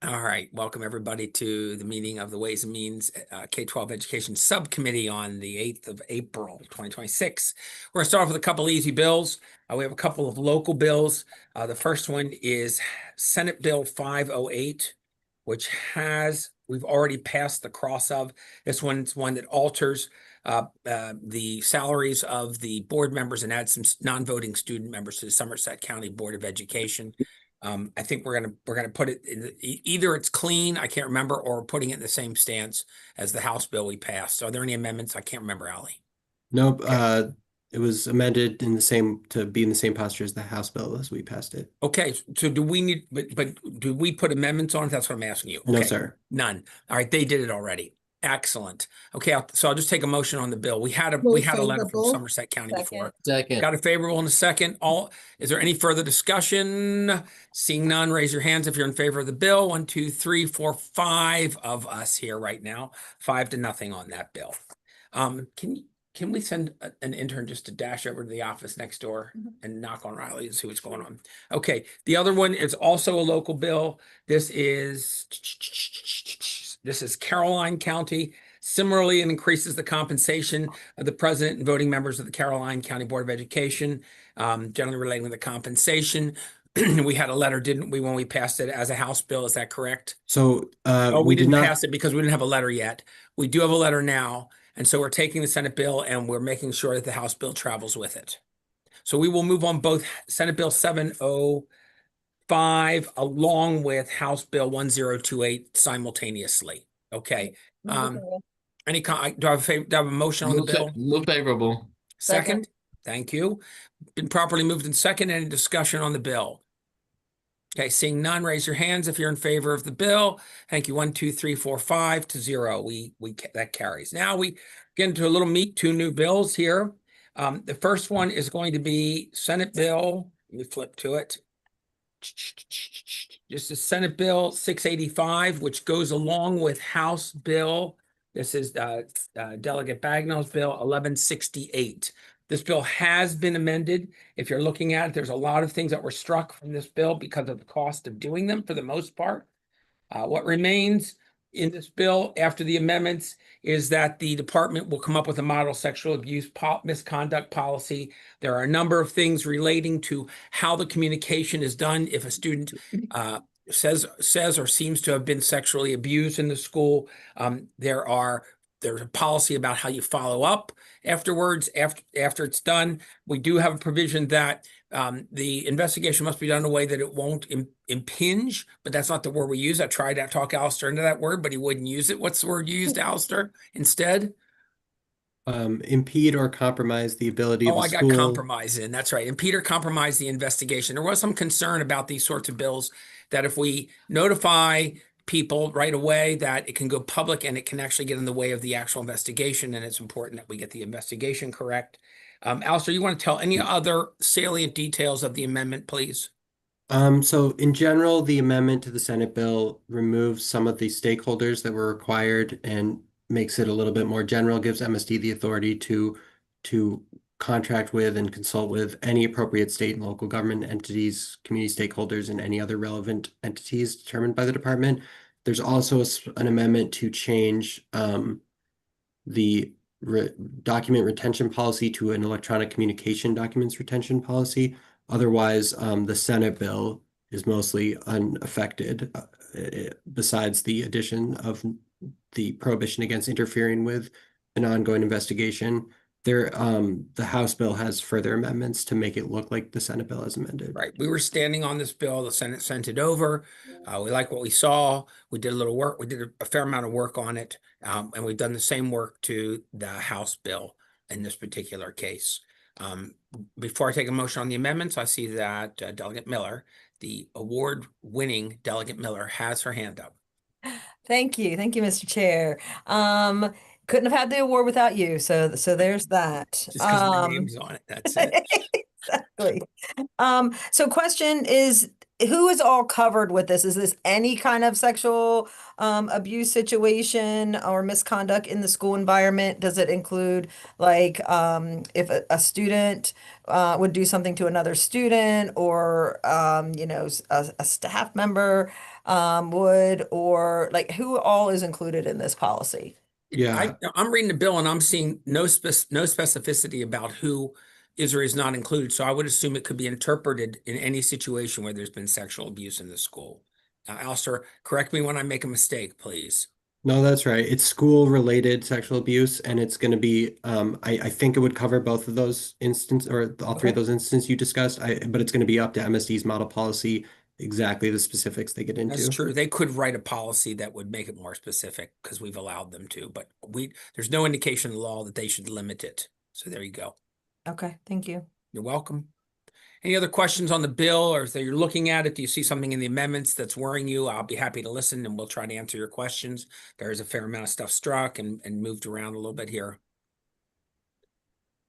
All right, welcome everybody to the meeting of the Ways and Means K-12 Education Subcommittee on the 8th of April, 2026. We're going to start off with a couple easy bills. We have a couple of local bills. The first one is Senate Bill 508, which we've already passed the cross of. This one's one that alters the salaries of the board members and adds some non-voting student members to the Somerset County Board of Education. I think we're gonna put it in either it's clean, I can't remember, or putting it in the same stance as the House bill we passed. So are there any amendments? I can't remember, Ali. Nope. It was amended to be in the same posture as the House bill as we passed it. Okay, so do we need, but do we put amendments on it? That's what I'm asking you. No, Okay. sir. None. All right, they did it already. Excellent. Okay, so I'll just take a motion on the bill. We had a Move letter from favorable. Somerset County before. Second. Got a favorable in a second. Is there any further discussion? Seeing none, raise your hands if you're in favor of the bill. 1, 2, 3, 4, 5 of us here right now. 5-0 on that bill. Can we send an intern just to dash over to the office next door and knock on Riley and see what's going on? Okay, the other one is also a local bill. This is Caroline County. Similarly, it increases the compensation of the president and voting members of the Caroline County Board of Education, generally relating to the compensation. We had a letter, didn't we, when we passed it as a House bill? Is that correct? So we didn't pass it because we didn't have a letter yet. We do have a letter now. And so we're taking the Senate bill and we're making sure that the House bill travels with it. So we will move on both Senate Bill 705 along with House Bill 1028 simultaneously. Okay. Do I have a motion on the bill? Move favorable. Second. Thank you. Been properly moved in second. Any discussion on the bill? Okay, seeing none, raise your hands if you're in favor of the bill. Thank you. 1, 2, 3, 4, 5-0. That carries. Now we get into a little meat, 2 new bills here. The first one is going to be Senate Bill. Let me flip to it. This is Senate Bill 685, which goes along with House Bill. This is Delegate Bagnall's Bill 1168. This bill has been amended. If you're looking at it, there's a lot of things that were struck from this bill because of the cost of doing them for the most part. What remains in this bill after the amendments is that the department will come up with a model sexual abuse misconduct policy. There are a number of things relating to how the communication is done if a student says or seems to have been sexually abused in the school. There's a policy about how you follow up afterwards, after it's done. We do have a provision that the investigation must be done in a way that it won't impinge, but that's not the word we use. I tried to talk Alistair into that word, but he wouldn't use it. What's the word you used, Alistair, instead? Impede or compromise the ability of the school. Got compromise in. That's right. Impede or compromise the investigation. There was some concern about these sorts of bills that if we notify people right away that it can go public and it can actually get in the way of the actual investigation, and it's important that we get the investigation correct. Alistair, you want to tell any other salient details of the amendment, please? So in general, the amendment to the Senate bill removes some of the stakeholders that were required and makes it a little bit more general, gives MSD the authority to contract with and consult with any appropriate state and local government entities, community stakeholders, and any other relevant entities determined by the department. There's also an amendment to change the document retention policy to an electronic communication documents retention policy. Otherwise, the Senate bill is mostly unaffected, besides the addition of the prohibition against interfering with an ongoing investigation. The House bill has further amendments to make it look like the Senate bill as amended. Right. We were standing on this bill. The Senate sent it over. We like what we saw. We did a little work. We did a fair amount of work on it. And we've done the same work to the House bill in this particular case. Before I take a motion on the amendments, I see that Delegate Miller, the award-winning Delegate Miller, has her hand up. Thank you, Mr. Chair. Couldn't have had the award without you, so there's that. Just because my name's on it, that's it. Exactly. So question is, who is all covered with this? Is this any kind of sexual abuse situation or misconduct in the school environment? Does it include like if a student would do something to another student, or a staff member would, or like who all is included in this policy? Yeah, I'm reading the bill and I'm seeing no specificity about who is or is not included. So I would assume it could be interpreted in any situation where there's been sexual abuse in the school. Alistair, correct me when I make a mistake, please. no, that's right. It's school-related sexual abuse, and it's going to be, I think it would cover both of those instances, or all three of Okay. those instances you discussed. But it's going to be up to MSD's model policy, exactly the specifics they get That's into. true. They could write a policy that would make it more specific because we've allowed them to, but there's no indication in the law that they should limit it. So there you go. Okay, thank you. You're welcome. Any other questions on the bill, or if you're looking at it, do you see something in the amendments that's worrying you? I'll be happy to listen and we'll try to answer your questions. There is a fair amount of stuff struck and moved around a little bit here.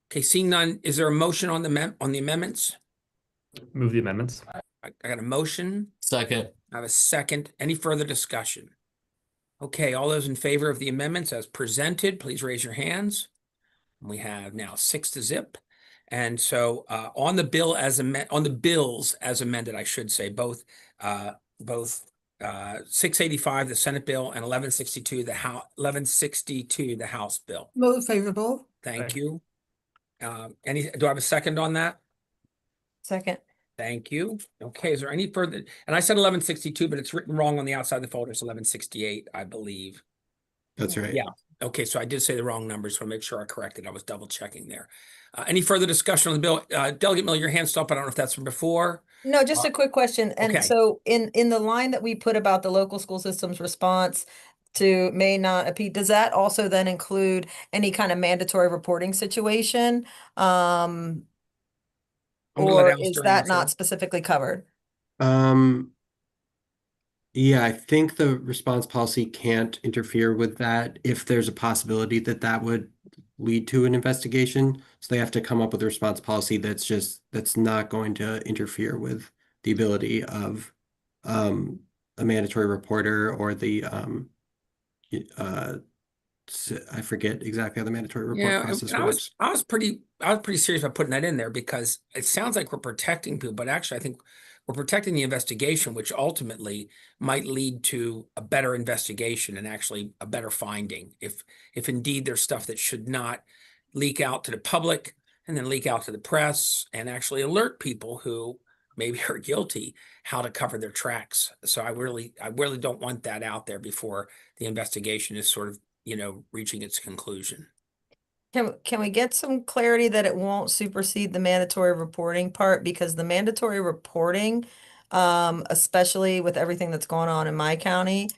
Okay, seeing none, is there a motion on the amendments? Move the amendments. I got a motion. Second. I have a second. Any further discussion? Okay, all those in favor of the amendments as presented, please raise your hands. We have now 6-0. And so on the bill as on the bills as amended, I should say, both 685, the Senate bill, and 1162, the House bill. Move favorable. Thank Aye. you. Do I have a second on that? Second. Thank you. Okay, is there any further? And I said 1162, but it's written wrong on the outside of the folder. It's 1168, I believe. That's right. Yeah. Okay, so I did say the wrong numbers, so I'll make sure I corrected. I was double checking there. Any further discussion on the bill? Delegate Miller, your hand's up. I don't know if that's from before. No, just a quick question. And okay. so in the line that we put about the local school system's response to may not impede, does that also then include any kind of mandatory reporting situation? I'm gonna let Or is Alistair that answer. not specifically covered? Yeah, I think the response policy can't interfere with that if there's a possibility that that would lead to an investigation. So they have to come up with a response policy that's not going to interfere with the ability of a mandatory reporter or the I forget exactly how the mandatory report process I works. was pretty serious about putting that in there because it sounds like we're protecting people, but actually I think we're protecting the investigation, which ultimately might lead to a better investigation and actually a better finding if indeed there's stuff that should not leak out to the public and then leak out to the press and actually alert people who maybe are guilty how to cover their tracks. So I really don't want that out there before the investigation is sort of, reaching its conclusion. Can we get some clarity that it won't supersede the mandatory reporting part? Because the mandatory reporting, especially with everything that's going on in my county,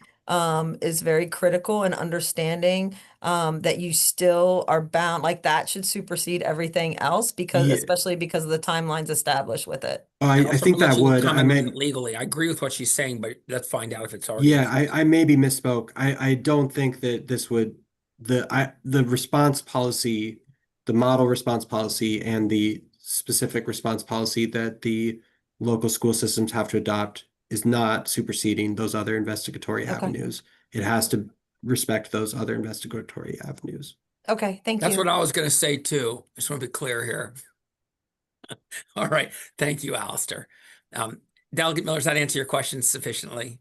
is very critical in understanding that you still are bound, like that should supersede everything else because, Yeah. especially because of the timelines established with it. Oh, I Also, think let that you would. I comment on may, it legally. I agree with what she's saying, but let's find out if it's already. yeah, I maybe misspoke. I don't think that this would the response policy, the model response policy, and the specific response policy that the local school systems have to adopt is not superseding those other investigatory Okay. avenues. It has to respect those other investigatory avenues. Okay, thank That's you. what I was going to say too. I just want to be clear here. All right. Thank you, Alistair. Delegate Miller, does that answer your question sufficiently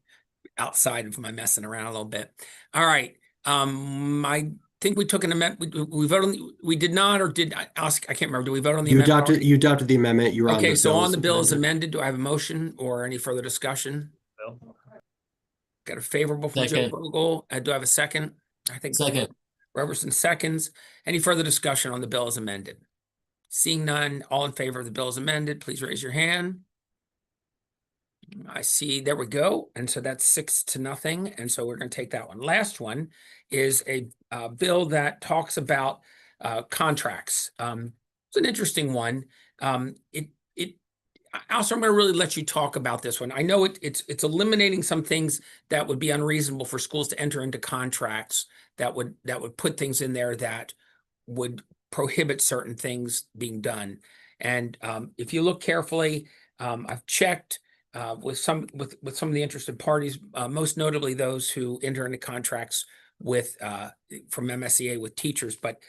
outside of my messing around a little bit? All right. I think we took an amendment. We voted on, we did not, or did I ask? I can't remember. Do we vote on the You amendment? adopted the amendment. You were on Okay, the so bill on as the bill as amended. amended, do I have a motion or any further discussion? Bill. Got a favorable from Joe Second. Vogel. Do I have a second? I think Second. Robertson seconds. Any further discussion on the bill as amended? Seeing none, all in favor of the bill as amended, please raise your hand. I see, there we go. And so that's 6-0. And so we're going to take that one. Last one is a bill that talks about contracts. It's an interesting one. Also, I'm going to really let you talk about this one. I know it's eliminating some things that would be unreasonable for schools to enter into contracts that would put things in there that would prohibit certain things being done. And if you look carefully, I've checked. with some of the interested parties, most notably those who enter into contracts with from MSEA with teachers. But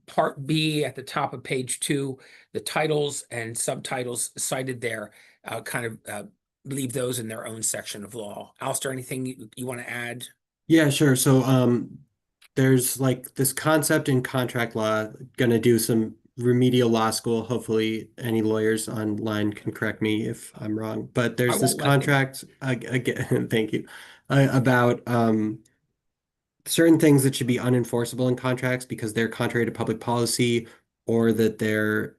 Part B at the top of page 2, the titles and subtitles cited there kind of leave those in their own section of law. Alistair, anything you want to add? Yeah, sure. So there's like this concept in contract law, gonna do some remedial law school. Hopefully any lawyers online can correct me if I'm wrong. But there's this won't let them. contract again, thank you, about certain things that should be unenforceable in contracts because they're contrary to public policy or that they're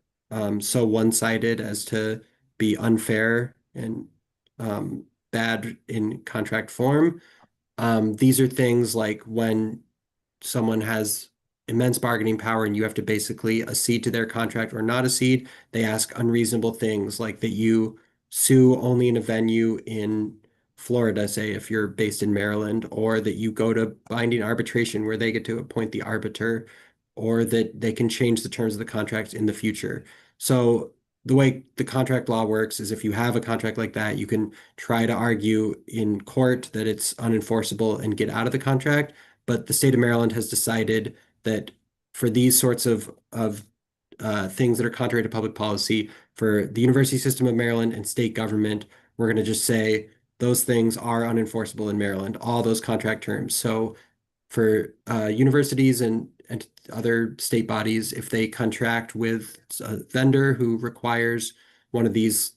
so one-sided as to be unfair and bad in contract form. These are things like when someone has immense bargaining power and you have to basically accede to their contract or not accede. They ask unreasonable things like that you sue only in a venue in Florida, say if you're based in Maryland, or that you go to binding arbitration where they get to appoint the arbiter, or that they can change the terms of the contract in the future. So the way the contract law works is if you have a contract like that, you can try to argue in court that it's unenforceable and get out of the contract. But the state of Maryland has decided that for these sorts of things that are contrary to public policy, for the university system of Maryland and state government, we're going to just say those things are unenforceable in Maryland, all those contract terms. So for universities and other state bodies, if they contract with a vendor who requires one of these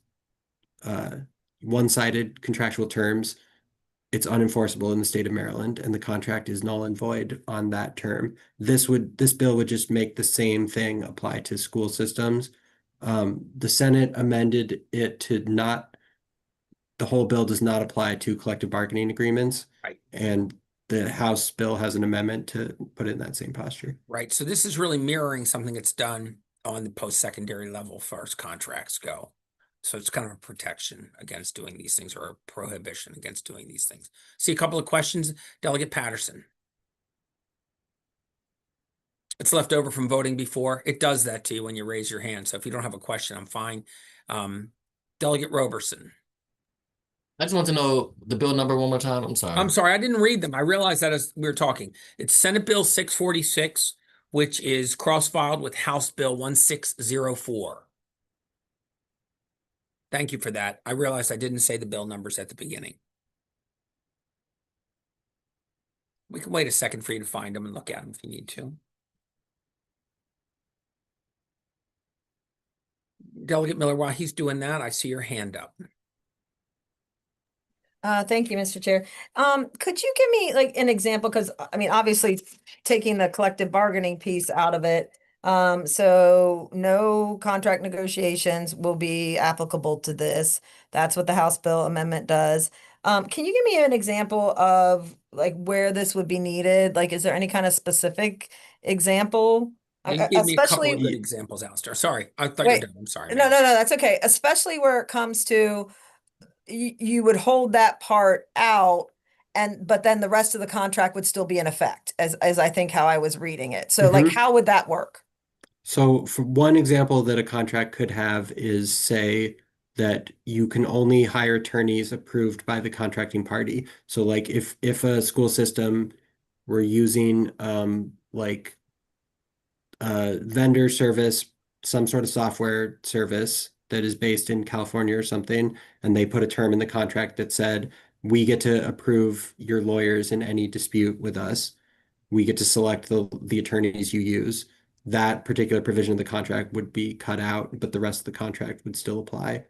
one-sided contractual terms, it's unenforceable in the state of Maryland and the contract is null and void on that term. This bill would just make the same thing apply to school systems. The Senate amended it to not, the whole bill does not apply to collective bargaining agreements. Right. And the House bill has an amendment to put it in that same posture. Right. So this is really mirroring something that's done on the post-secondary level as far as contracts go. So it's kind of a protection against doing these things or a prohibition against doing these things. See a couple of questions. Delegate Patterson. It's left over from voting before. It does that to you when you raise your hand. So if you don't have a question, I'm fine. Delegate Roberson. I just want to know the bill number one more time. I'm sorry. I'm sorry, I didn't read them. I realized that as we were talking. It's Senate Bill 646, which is cross-filed with House Bill 1604. Thank you for that. I realized I didn't say the bill numbers at the beginning. We can wait a second for you to find them and look at them if you need to. Delegate Miller, while he's doing that, I see your hand up. Thank you, Mr. Chair. Could you give me like an example? Because I mean, obviously taking the collective bargaining piece out of it. So no contract negotiations will be applicable to this. That's what the House bill amendment does. Can you give me an example of like where this would be needed? Like, is there any kind of specific example? You gave me a couple Especially, of good examples, Alistair. Sorry, I thought Wait, you were done. I'm sorry. no, ma'am. no, no, that's okay. Especially where it comes to you would hold that part out but then the rest of the contract would still be in effect as I think how I was reading it. So like, how would that work? So for one example that a contract could have is say that you can only hire attorneys approved by the contracting party. So like if a school system were using like vendor service, some sort of software service that is based in California or something, and they put a term in the contract that said, we get to approve your lawyers in any dispute with us. We get to select the attorneys you use. That particular provision of the contract would be cut out, but the rest of the contract would still apply.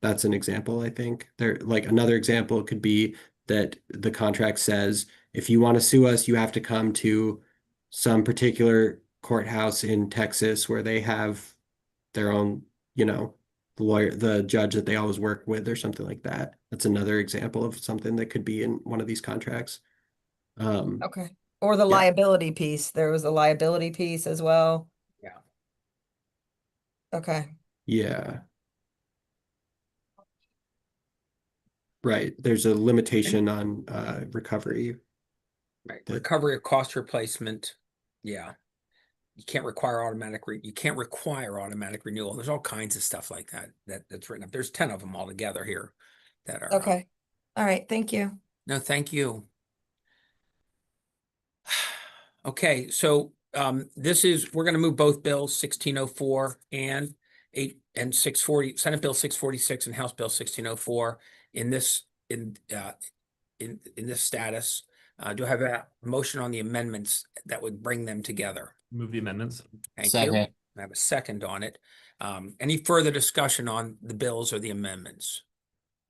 That's an example, I think. Like another example could be that the contract says, if you want to sue us, you have to come to some particular courthouse in Texas where they have their own, the judge that they always work with or something like that. That's another example of something that could be in one of these contracts. Okay. Or the Yeah. liability piece. There was a liability piece as well. Yeah. Okay. Yeah. Right. There's a limitation on recovery. Right. That- Recovery of cost replacement. Yeah. you can't require you can't require automatic renewal. There's all kinds of stuff like that's written up. There's 10 of them altogether here that are. Okay. All right. Thank you. No, thank you. Okay, so we're going to move both bills, 1604 and 640, Senate Bill 646 and House Bill 1604 in this status. Do I have a motion on the amendments that would bring them together? Move the amendments. Thank you. Second. I have a second on it. Any further discussion on the bills or the amendments?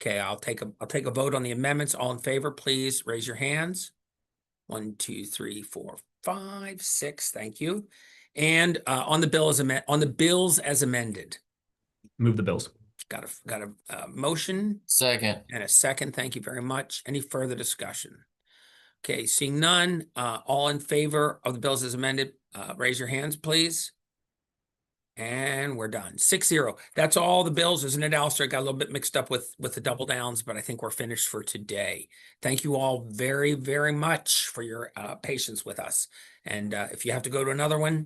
Okay, I'll take a vote on the amendments. All in favor, please raise your hands. 1, 2, 3, 4, 5, 6. Thank you. And on the bills as amended. Move the bills. Got a motion Second. and a second. Thank you very much. Any further discussion? Okay, seeing none. All in favor of the bills as amended, raise your hands, please. And we're done. 6-0. That's all the bills, isn't it, Alistair? Got a little bit mixed up with the double downs, but I think we're finished for today. Thank you all very, very much for your patience with us. And if you have to go to another one,